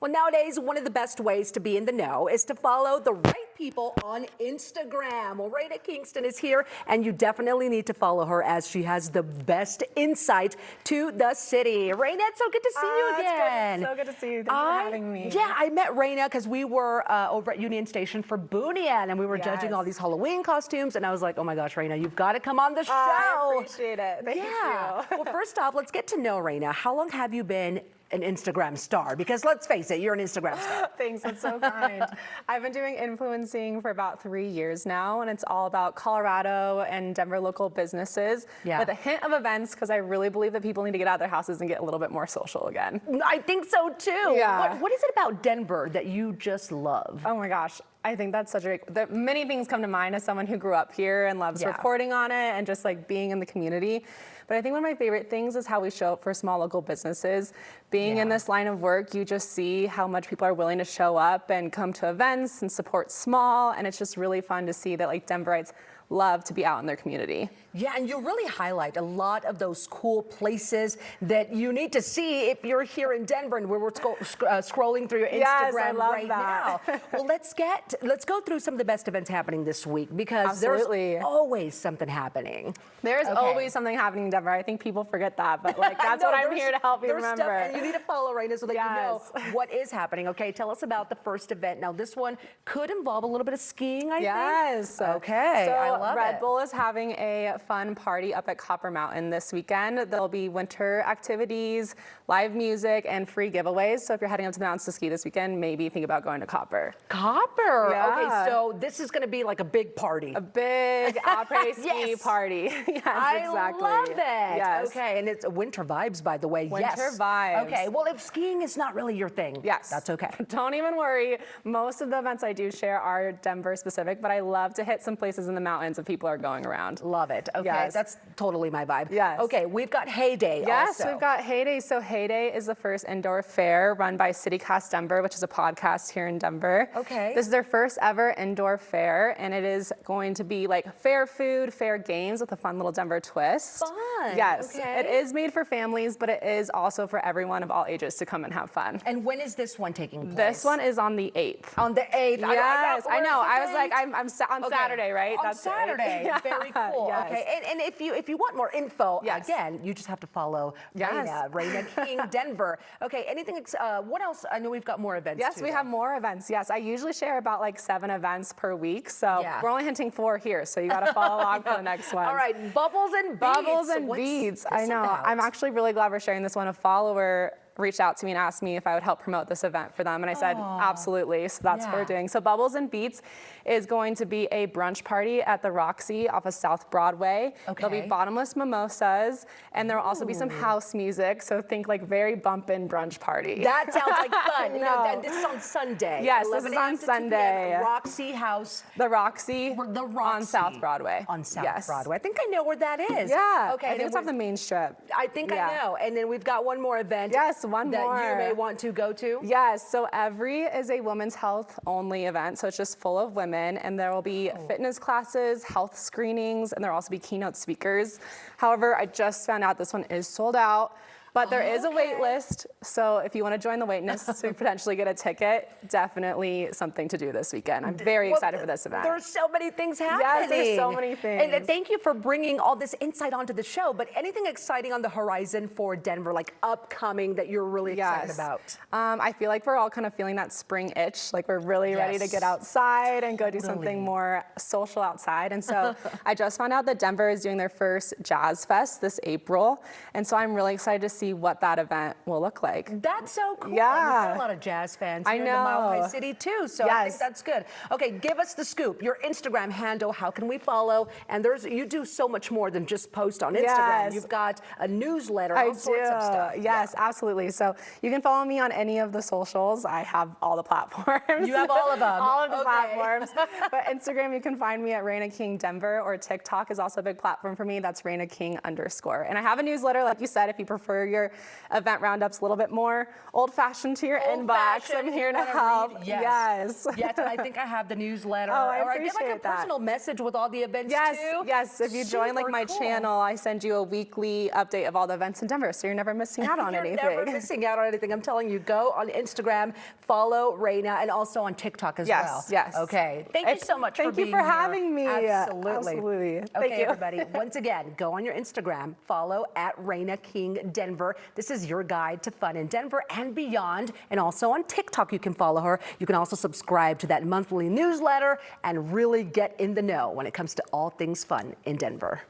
Well, nowadays, one of the best ways to be in the know is to follow the right people on Instagram. Well, Rayna Kingston is here, and you definitely need to follow her as she has the best insight to the city. Rayna, it's so good to see you again. It's so good to see you. Thank you for having me. Yeah, I met Rayna because we were over at Union Station for Boonian, and we were judging all these Halloween costumes, and I was like, oh my gosh, Rayna, you've got to come on the show. I appreciate it. Thank you. Well, first off, let's get to know Rayna. How long have you been an Instagram star? Because let's face it, you're an Instagram star. Thanks, that's so kind. I've been doing influencing for about 3 years now, and it's all about Colorado and Denver local businesses with a hint of events, because I really believe that people need to get out of their houses and get a little bit more social again. I think so too. Yeah. What is it about Denver that you just love? Oh my gosh. I think that's such a great, many things come to mind as someone who grew up here and loves reporting on it and just like being in the community. But I think one of my favorite things is how we show up for small local businesses. Being in this line of work, you just see how much people are willing to show up and come to events and support small. And it's just really fun to see that like Denverites love to be out in their community. Yeah, and you really highlight a lot of those cool places that you need to see if you're here in Denver and we're scrolling through your Instagram right now. Well, let's go through some of the best events happening this week, because there's always something happening. There's always something happening in Denver. I think people forget that, but like that's what I'm here to help you remember. Stuff, and you need to follow Rayna so that you know what is happening. Okay, tell us about the first event. Now, this one could involve a little bit of skiing, I think. Yes. Okay, I love Red Bull is having a fun party up at Copper Mountain this weekend. There'll be winter activities, live music, and free giveaways. So if you're heading up to the mountains to ski this weekend, maybe think about going to Copper. Copper. Yeah. Okay, so this is going to be like a big party. A big après ski party. Yes, exactly. I love it. Yes. Okay, and it's winter vibes, by the way. Winter vibes. Okay, well, if skiing is not really your thing, that's okay. Don't even worry. Most of the events I do share are Denver specific, but I love to hit some places in the mountains if people are going around. Love it. Okay, that's totally my vibe. Yes. Okay, we've got Heyday also. We've got Heyday. So Heyday is the first indoor fair run by CityCast Denver, which is a podcast here in Denver. Okay. This is their first ever indoor fair, and it is going to be like fair food, fair games with a fun little Denver twist. Fun. Yes. Okay. It is made for families, but it is also for everyone of all ages to come and have fun. And when is this one taking place? This one is on the 8th. On the 8th. Yes, I know. I was like, I'm on Saturday, right? On Saturday. Very cool. Yes. Okay. And if you want more info, again, you just have to follow Rayna King Denver. Okay. Anything? What else? I know we've got more events. Yes, we have more events. Yes, I usually share about like 7 events per week, so we're only hinting 4 here. So you got to follow along for the next one. All right, Bubbles and Beads. Bubbles and Beads. I know. I'm actually really glad we're sharing this one. A follower reached out to me and asked me if I would help promote this event for them, and I said absolutely. So that's what we're doing. So Bubbles and Beats is going to be a brunch party at the Roxy off of South Broadway. There'll be bottomless mimosas, and there will also be some house music. So think like very bumpin' brunch party. That sounds like fun. No. This is on Sunday. Yes, this is on Sunday. Roxy House. The Roxy on South Broadway. On South Broadway. I think I know where that is. Yeah. Okay. I think it's off the main strip. I think I know. And then we've got one more event. Yes, one more. That you may want to go to. Yes. So Every is a women's health only event. So it's just full of women, and there will be fitness classes, health screenings, and there will also be keynote speakers. However, I just found out this one is sold out. But there is a wait list, so if you want to join the wait list to potentially get a ticket, definitely something to do this weekend. I'm very excited for this event. There's so many things happening. Yes, there's so many things. And thank you for bringing all this insight onto the show, but anything exciting on the horizon for Denver, like upcoming, that you're really excited about? I feel like we're all kind of feeling that spring itch, like we're really ready to get outside and go do something more social outside. And so I just found out that Denver is doing their first Jazz Fest this April, and so I'm really excited to see what that event will look like. That's so cool. Yeah. We've got a lot of jazz fans here in the Mile High City too, so I think that's good. Okay, give us the scoop. Your Instagram handle, how can we follow? And you do so much more than just post on Instagram. Yes. You've got a newsletter, all sorts of stuff. Yes, absolutely. So you can follow me on any of the socials. I have all the platforms. You have all of them. All of the platforms. But Instagram, you can find me at Rayna King Denver, or TikTok is also a big platform for me. That's Rayna King _. And I have a newsletter, like you said, if you prefer your event roundups a little bit more old-fashioned to your inbox. I'm here to help. Yes. Yes, and I think I have the newsletter. Oh, I or I get like appreciate a that. personal message with all the events too. Yes. If you join like my Super cool. channel, I send you a weekly update of all the events in Denver, so you're never missing out on anything. Never missing out on anything. I'm telling you, go on Instagram, follow Rayna, and also on TikTok as well. Yes. Okay. Thank you so much for being here. Thank you for having me. Absolutely. Thank Okay, you. everybody. Once again, go on your Instagram, follow @Rayna King Denver. This is your guide to fun in Denver and beyond. And also on TikTok, you can follow her. You can also subscribe to that monthly newsletter and really get in the know when it comes to all things fun in Denver.